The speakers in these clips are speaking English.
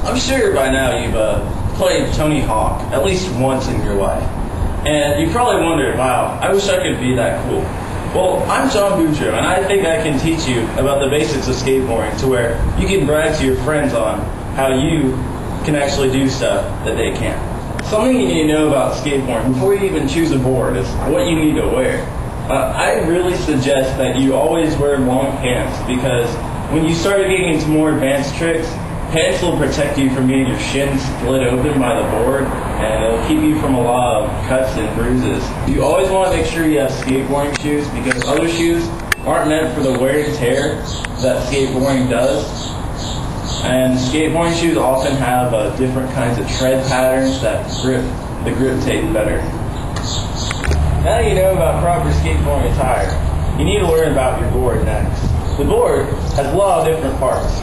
I'm sure by now you've played Tony Hawk at least once in your life. And you probably wondered, wow, I wish I could be that cool. Well, I'm John Boudreaux, and I think I can teach you about the basics of skateboarding to where you can brag to your friends on how you can actually do stuff that they can't. Something you need to know about skateboarding before you even choose a board is what you need to wear. I really suggest that you always wear long pants because when you start getting into more advanced tricks, pants will protect you from getting your shins split open by the board, and it'll keep you from a lot of cuts and bruises. You always want to make sure you have skateboarding shoes because other shoes aren't meant for the wear and tear that skateboarding does. And skateboarding shoes often have different kinds of tread patterns that grip the grip tape better. Now that you know about proper skateboarding attire, you need to learn about your board next. The board has a lot of different parts.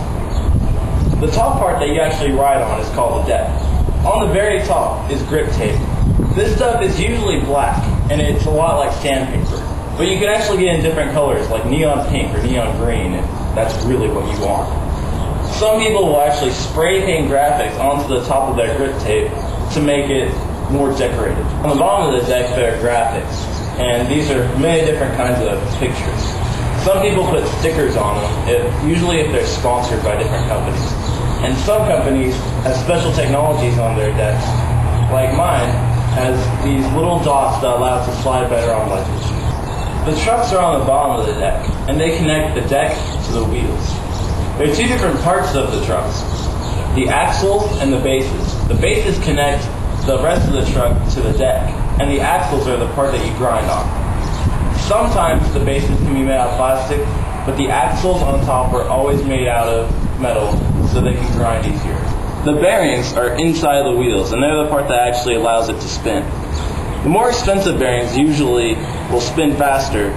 The top part that you actually ride on is called the deck. On the very top is grip tape. This stuff is usually black, and it's a lot like sandpaper. But you can actually get in different colors, like neon pink or neon green, if that's really what you want. Some people will actually spray paint graphics onto the top of their grip tape to make it more decorated. On the bottom of the deck there are graphics, and these are many different kinds of pictures. Some people put stickers on them, usually if they're sponsored by different companies. And some companies have special technologies on their decks, like mine has these little dots that allow it to slide better on ledges. The trucks are on the bottom of the deck, and they connect the deck to the wheels. There are two different parts of the trucks, the axles and the bases. The bases connect the rest of the truck to the deck, and the axles are the part that you grind on. Sometimes the bases can be made out of plastic, but the axles on top are always made out of metal so they can grind easier. The bearings are inside the wheels, and they're the part that actually allows it to spin. The more expensive bearings usually will spin faster,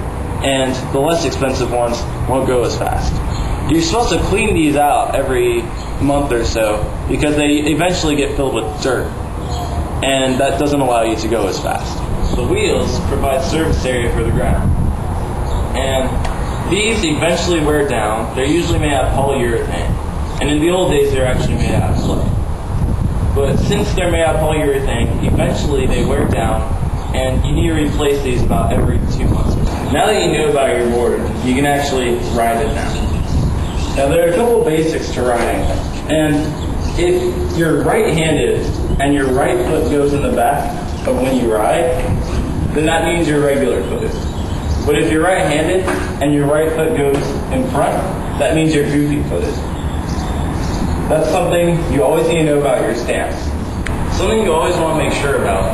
and the less expensive ones won't go as fast. You're supposed to clean these out every month or so because they eventually get filled with dirt, and that doesn't allow you to go as fast. The wheels provide surface area for the ground, and these eventually wear down. They're usually made out of polyurethane, and in the old days they were actually made out of clay. But since they're made out of polyurethane, eventually they wear down, and you need to replace these about every 2 months. Now that you know about your board, you can actually ride it now. Now there are a couple of basics to riding, and if you're right-handed and your right foot goes in the back of when you ride, then that means you're regular-footed. But if you're right-handed and your right foot goes in front, that means you're goofy-footed. That's something you always need to know about your stance. Something you always want to make sure about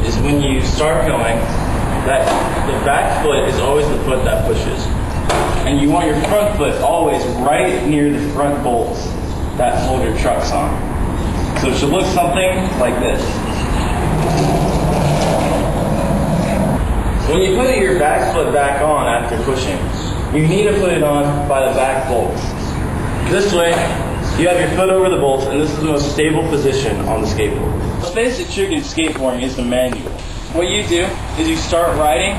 is when you start going, that the back foot is always the foot that pushes. And you want your front foot always right near the front bolts that hold your trucks on. So it should look something like this. When you put your back foot back on after pushing, you need to put it on by the back bolts. This way, you have your foot over the bolts, and this is the most stable position on the skateboard. The basic trick in skateboarding is the manual. What you do is you start riding,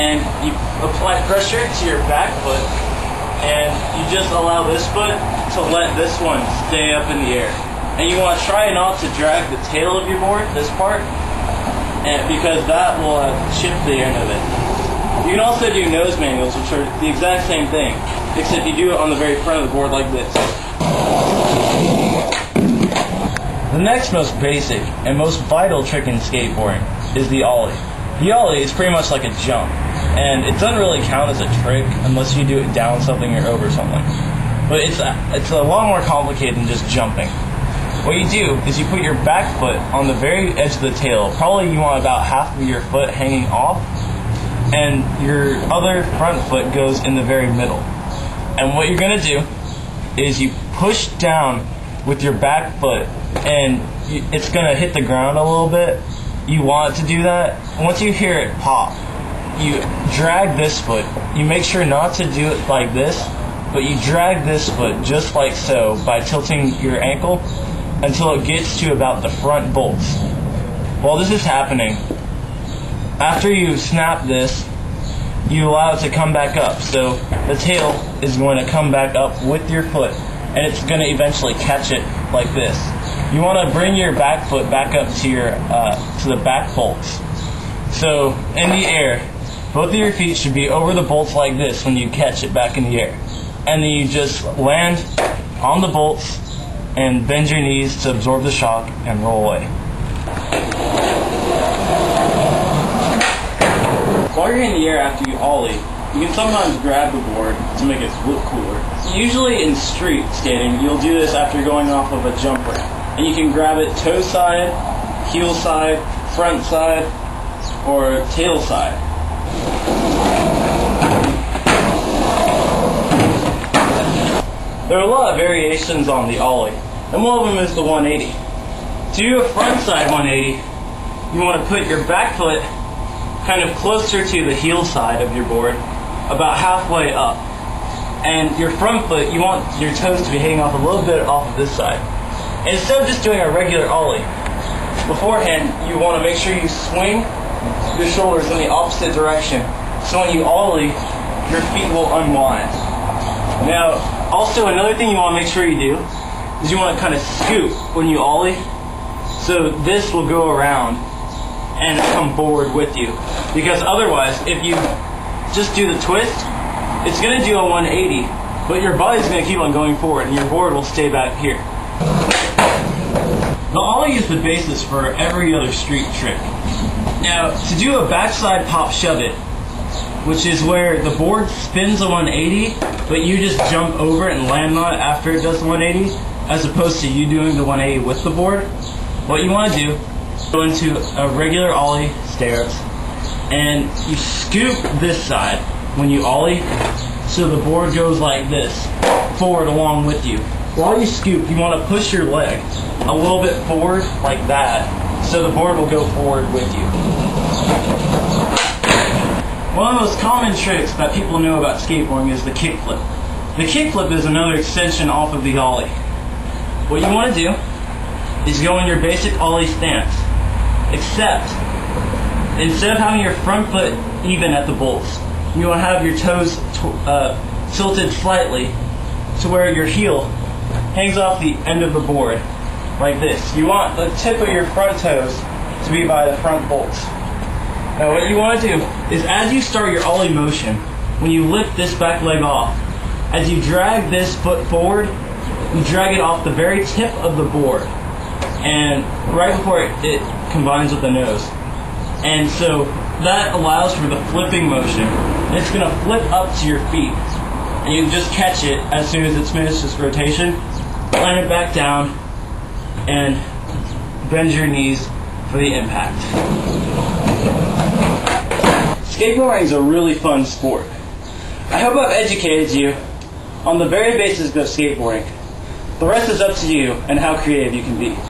and you apply pressure to your back foot, and you just allow this foot to let this one stay up in the air. And you want to try not to drag the tail of your board, this part, and because that will chip the end of it. You can also do nose manuals, which are the exact same thing, except you do it on the very front of the board like this. The next most basic and most vital trick in skateboarding is the ollie. The ollie is pretty much like a jump, and it doesn't really count as a trick unless you do it down something or over something. But it's a lot more complicated than just jumping. What you do is you put your back foot on the very edge of the tail. Probably you want about half of your foot hanging off, and your other front foot goes in the very middle. And what you're going to do is you push down with your back foot, and it's going to hit the ground a little bit. You want to do that. Once you hear it pop, you drag this foot. You make sure not to do it like this, but you drag this foot just like so by tilting your ankle until it gets to about the front bolts. While this is happening, after you snap this, you allow it to come back up. So the tail is going to come back up with your foot, and it's going to eventually catch it like this. you want to bring your back foot back up to your to the back bolts. So in the air, both of your feet should be over the bolts like this when you catch it back in the air. And then you just land on the bolts and bend your knees to absorb the shock and roll away. While you're in the air after you ollie, you can sometimes grab the board to make it look cooler. Usually in street skating, you'll do this after going off of a jump ramp. And you can grab it toe side, heel side, front side, or tail side. There are a lot of variations on the ollie, and one of them is the 180. To do a front side 180, you want to put your back foot kind of closer to the heel side of your board, about halfway up. And your front foot, you want your toes to be hanging off a little bit off of this side. And instead of just doing a regular ollie, beforehand you want to make sure you swing your shoulders in the opposite direction, so when you ollie, your feet will unwind. Now, also another thing you want to make sure you do is you want to kind of scoop when you ollie, so this will go around and come forward with you. Because otherwise, if you just do the twist, it's going to do a 180, but your body's going to keep on going forward and your board will stay back here. The ollie is the basis for every other street trick. Now, to do a backside pop shove it, which is where the board spins a 180, but you just jump over it and land on it after it does the 180, as opposed to you doing the 180 with the board, what you want to do is go into a regular ollie stairs, and you scoop this side when you ollie, so the board goes like this, forward along with you. While you scoop, you want to push your leg a little bit forward like that, so the board will go forward with you. One of the most common tricks that people know about skateboarding is the kickflip. The kickflip is another extension off of the ollie. What you want to do is go in your basic ollie stance, except instead of having your front foot even at the bolts, you want to have your toes tilted slightly to where your heel hangs off the end of the board, like this. You want the tip of your front toes to be by the front bolts. Now what you want to do is, as you start your ollie motion, when you lift this back leg off, as you drag this foot forward, you drag it off the very tip of the board, and right before it combines with the nose. And so that allows for the flipping motion. And it's going to flip up to your feet, and you can just catch it as soon as it's finished its rotation, land it back down, and bend your knees for the impact. Skateboarding is a really fun sport. I hope I've educated you on the very basics of skateboarding. The rest is up to you and how creative you can be.